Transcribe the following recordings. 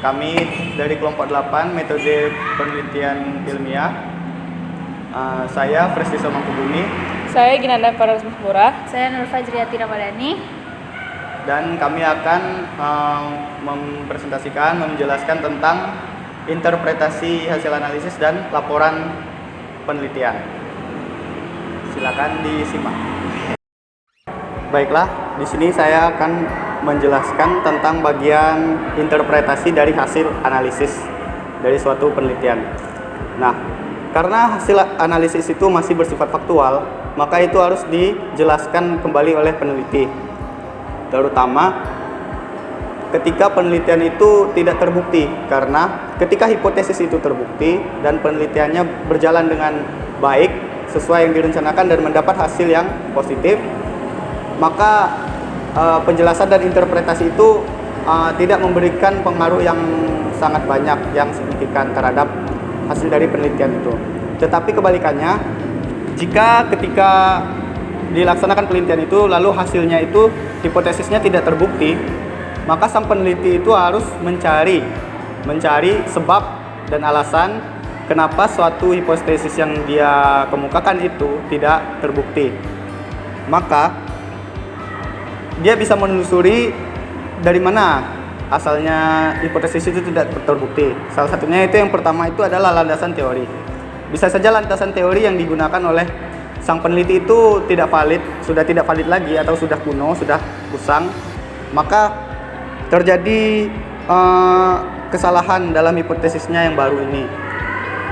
Kami dari kelompok 8 metode penelitian ilmiah. Saya Fresdisa Mangkubumi. Saya Ginanda Parasmura. Saya Nur Fajriati Ramadhani. Dan kami akan menjelaskan tentang interpretasi hasil analisis dan laporan penelitian. Silakan disimak. Baiklah, di sini saya akan menjelaskan tentang bagian interpretasi dari hasil analisis dari suatu penelitian. Nah, karena hasil analisis itu masih bersifat faktual, maka itu harus dijelaskan kembali oleh peneliti. Terutama ketika penelitian itu tidak terbukti, karena ketika hipotesis itu terbukti dan penelitiannya berjalan dengan baik sesuai yang direncanakan dan mendapat hasil yang positif, maka penjelasan dan interpretasi itu tidak memberikan pengaruh yang sangat banyak, yang signifikan terhadap hasil dari penelitian itu. Tetapi kebalikannya, jika ketika dilaksanakan penelitian itu lalu hasilnya itu hipotesisnya tidak terbukti, maka sang peneliti itu harus mencari sebab dan alasan kenapa suatu hipotesis yang dia kemukakan itu tidak terbukti. Maka dia bisa menelusuri dari mana asalnya hipotesis itu tidak terbukti. Salah satunya itu yang pertama itu adalah landasan teori. Bisa saja landasan teori yang digunakan oleh sang peneliti itu sudah tidak valid lagi atau sudah kuno, sudah usang. Maka terjadi kesalahan dalam hipotesisnya yang baru ini,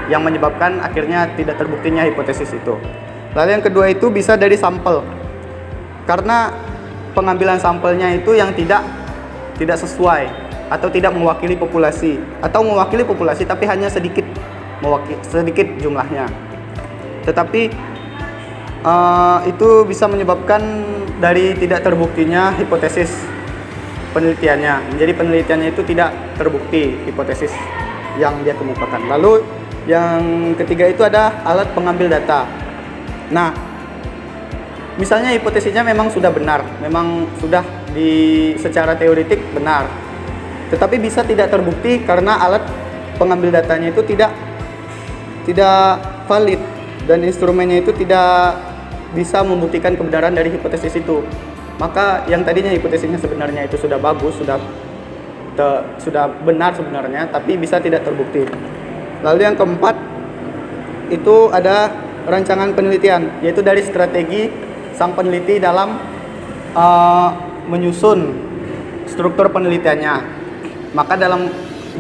yang menyebabkan akhirnya tidak terbuktinya hipotesis itu. Lalu yang kedua itu bisa dari sampel. Karena pengambilan sampelnya itu yang tidak sesuai atau tidak mewakili populasi, atau mewakili populasi tapi hanya sedikit jumlahnya. Tetapi itu bisa menyebabkan dari tidak terbuktinya hipotesis penelitiannya. Jadi penelitiannya itu tidak terbukti hipotesis yang dia kemukakan. Lalu yang ketiga itu ada alat pengambil data. Nah, misalnya hipotesisnya memang sudah benar, memang sudah secara teoretik benar, tetapi bisa tidak terbukti karena alat pengambil datanya itu tidak valid dan instrumennya itu tidak bisa membuktikan kebenaran dari hipotesis itu. Maka yang tadinya hipotesisnya sebenarnya itu sudah bagus, sudah benar sebenarnya, tapi bisa tidak terbukti. Lalu yang keempat itu ada rancangan penelitian, yaitu dari strategi sang peneliti dalam menyusun struktur penelitiannya. Maka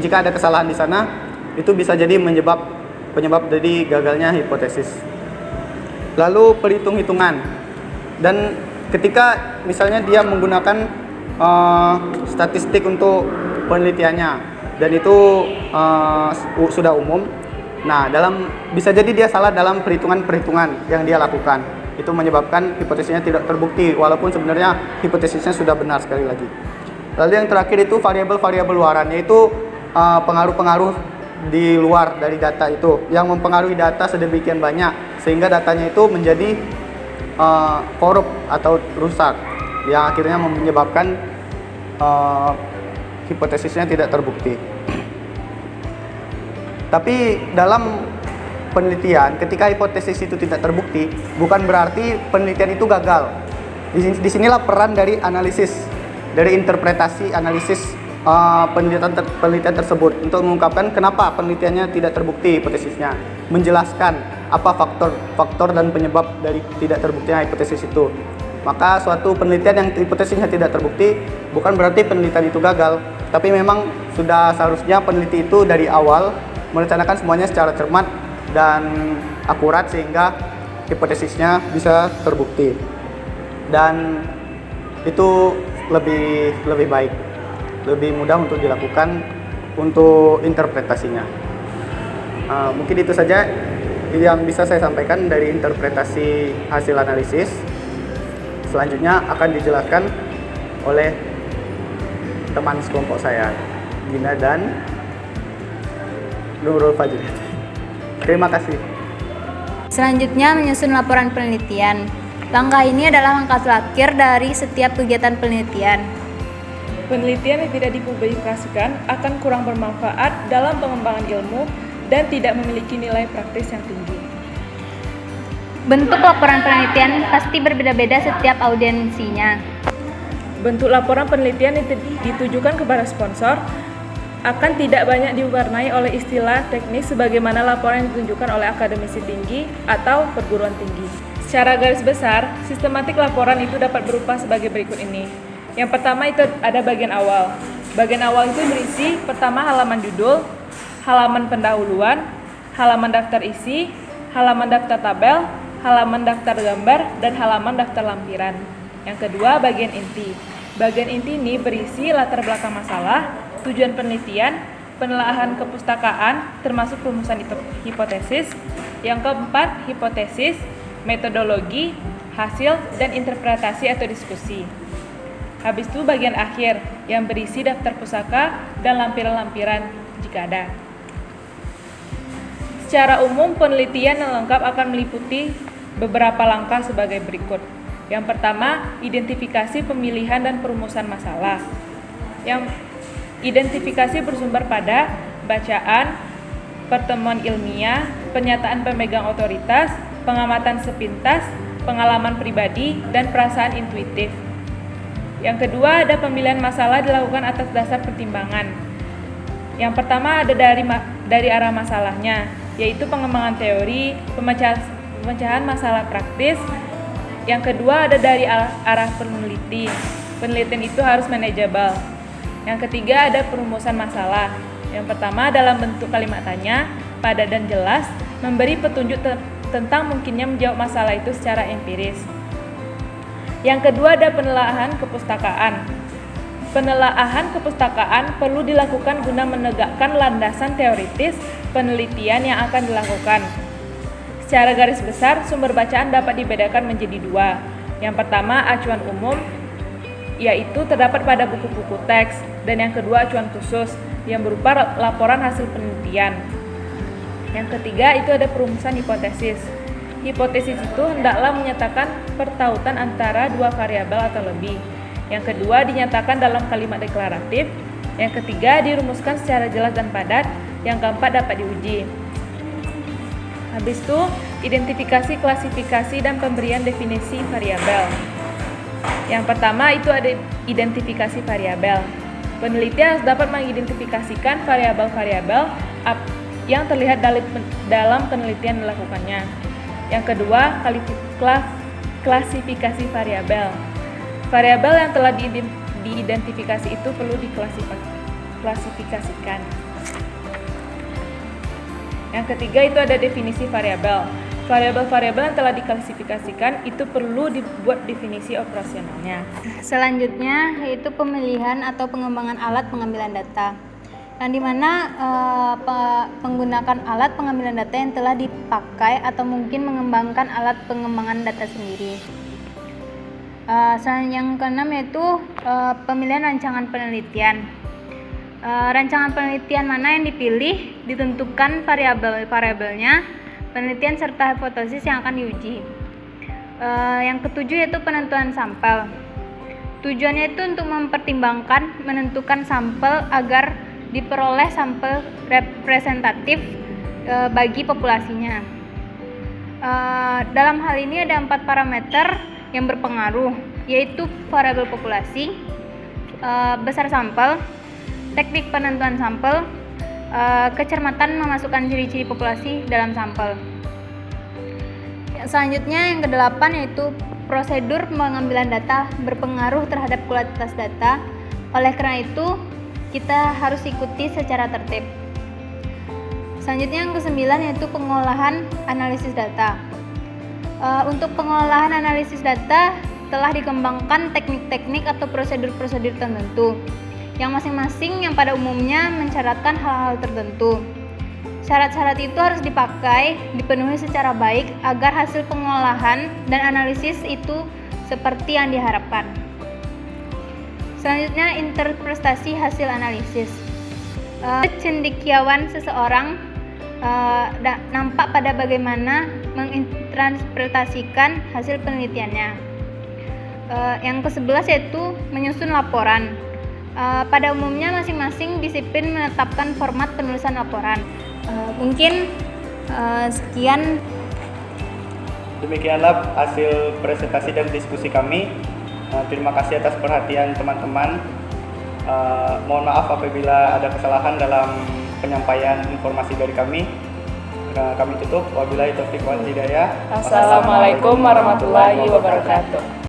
jika ada kesalahan di sana, itu bisa jadi penyebab dari gagalnya hipotesis. Lalu perhitung-hitungan, dan ketika misalnya dia menggunakan statistik untuk penelitiannya dan itu sudah umum, nah bisa jadi dia salah dalam perhitungan yang dia lakukan. Itu menyebabkan hipotesisnya tidak terbukti walaupun sebenarnya hipotesisnya sudah benar sekali lagi. Lalu yang terakhir itu variabel-variabel luaran, yaitu pengaruh-pengaruh di luar dari data itu yang mempengaruhi data sedemikian banyak sehingga datanya itu menjadi korup atau rusak, yang akhirnya menyebabkan hipotesisnya tidak terbukti. Tapi dalam penelitian, ketika hipotesis itu tidak terbukti, bukan berarti penelitian itu gagal. Disinilah peran dari analisis, dari interpretasi analisis penelitian tersebut untuk mengungkapkan kenapa penelitiannya tidak terbukti hipotesisnya, menjelaskan apa faktor dan penyebab dari tidak terbuktinya hipotesis itu. Maka suatu penelitian yang hipotesisnya tidak terbukti bukan berarti penelitian itu gagal, tapi memang sudah seharusnya peneliti itu dari awal merencanakan semuanya secara cermat dan akurat sehingga hipotesisnya bisa terbukti, dan itu lebih baik, lebih mudah untuk dilakukan untuk interpretasinya. Mungkin itu saja yang bisa saya sampaikan dari interpretasi hasil analisis. Selanjutnya akan dijelaskan oleh teman sekelompok saya, Gina dan Nurul Fajriati. Terima kasih. Selanjutnya menyusun laporan penelitian. Langkah ini adalah langkah terakhir dari setiap kegiatan penelitian. Penelitian yang tidak dipublikasikan akan kurang bermanfaat dalam pengembangan ilmu dan tidak memiliki nilai praktis yang tinggi. Bentuk laporan penelitian pasti berbeda-beda setiap audiensinya. Bentuk laporan penelitian yang ditujukan kepada sponsor akan tidak banyak diwarnai oleh istilah teknis sebagaimana laporan yang ditunjukkan oleh akademisi tinggi atau perguruan tinggi. Secara garis besar, sistematik laporan itu dapat berupa sebagai berikut ini. Yang pertama itu ada bagian awal. Bagian awal itu berisi pertama halaman judul, halaman pendahuluan, halaman daftar isi, halaman daftar tabel, halaman daftar gambar, dan halaman daftar lampiran. Yang kedua bagian inti. Bagian inti ini berisi latar belakang masalah, tujuan penelitian, penelaahan kepustakaan, termasuk rumusan hipotesis. Yang keempat hipotesis, metodologi, hasil, dan interpretasi atau diskusi. Habis itu bagian akhir yang berisi daftar pusaka dan lampiran-lampiran jika ada. Secara umum penelitian yang lengkap akan meliputi beberapa langkah sebagai berikut. Yang pertama, identifikasi pemilihan dan perumusan masalah. Yang identifikasi bersumber pada bacaan, pertemuan ilmiah, pernyataan pemegang otoritas, pengamatan sepintas, pengalaman pribadi, dan perasaan intuitif. Yang kedua, ada pemilihan masalah dilakukan atas dasar pertimbangan. Yang pertama ada dari arah masalahnya, yaitu pengembangan teori, pemecahan masalah praktis. Yang kedua ada dari arah peneliti. Penelitian itu harus manajeable. Yang ketiga ada perumusan masalah. Yang pertama dalam bentuk kalimat tanya, padat dan jelas, memberi petunjuk tentang mungkinnya menjawab masalah itu secara empiris. Yang kedua ada penelaahan kepustakaan. Penelaahan kepustakaan perlu dilakukan guna menegakkan landasan teoritis penelitian yang akan dilakukan. Secara garis besar, sumber bacaan dapat dibedakan menjadi dua. Yang pertama acuan umum, yaitu terdapat pada buku-buku teks, dan yang kedua acuan khusus, yang berupa laporan hasil penelitian. Yang ketiga itu ada perumusan hipotesis. Hipotesis itu hendaklah menyatakan pertautan antara dua variabel atau lebih. Yang kedua dinyatakan dalam kalimat deklaratif. Yang ketiga dirumuskan secara jelas dan padat. Yang keempat dapat diuji. Habis itu identifikasi, klasifikasi, dan pemberian definisi variabel. Yang pertama itu ada identifikasi variabel. Peneliti harus dapat mengidentifikasikan variabel-variabel yang terlihat dalam penelitian dilakukannya. Yang kedua, klasifikasi variabel. Variabel yang telah diidentifikasi itu perlu diklasifikasikan. Yang ketiga itu ada definisi variabel. Variabel-variabel yang telah diklasifikasikan itu perlu dibuat definisi operasionalnya. Selanjutnya yaitu pemilihan atau pengembangan alat pengambilan data. Yang dimana menggunakan alat pengambilan data yang telah dipakai atau mungkin mengembangkan alat pengembangan data sendiri. Yang keenam yaitu pemilihan rancangan penelitian. Rancangan penelitian mana yang dipilih ditentukan variabel-variabelnya, penelitian serta hipotesis yang akan diuji. Yang ketujuh yaitu penentuan sampel. Tujuannya itu untuk mempertimbangkan menentukan sampel agar diperoleh sampel representatif bagi populasinya. Dalam hal ini ada 4 parameter yang berpengaruh, yaitu variabel populasi, besar sampel, teknik penentuan sampel, kecermatan memasukkan ciri-ciri populasi dalam sampel. Selanjutnya yang ke-8 yaitu prosedur pengambilan data berpengaruh terhadap kualitas data. Oleh karena itu kita harus ikuti secara tertib. Selanjutnya yang ke-9 yaitu pengolahan analisis data. Untuk pengolahan analisis data telah dikembangkan teknik-teknik atau prosedur-prosedur tertentu yang masing-masing yang pada umumnya mensyaratkan hal-hal tertentu. Syarat-syarat itu harus dipenuhi secara baik agar hasil pengolahan dan analisis itu seperti yang diharapkan. Selanjutnya interpretasi hasil analisis. Cendekiawan seseorang nampak pada bagaimana menginterpretasikan hasil penelitiannya. Yang ke-11 yaitu menyusun laporan. Pada umumnya masing-masing disiplin menetapkan format penulisan laporan. Mungkin sekian. Demikianlah hasil presentasi dan diskusi kami. Terima kasih atas perhatian teman-teman. Mohon maaf apabila ada kesalahan dalam penyampaian informasi dari kami. Kami tutup. Wabillahi taufiq wal hidayah. Assalamualaikum warahmatullahi wabarakatuh.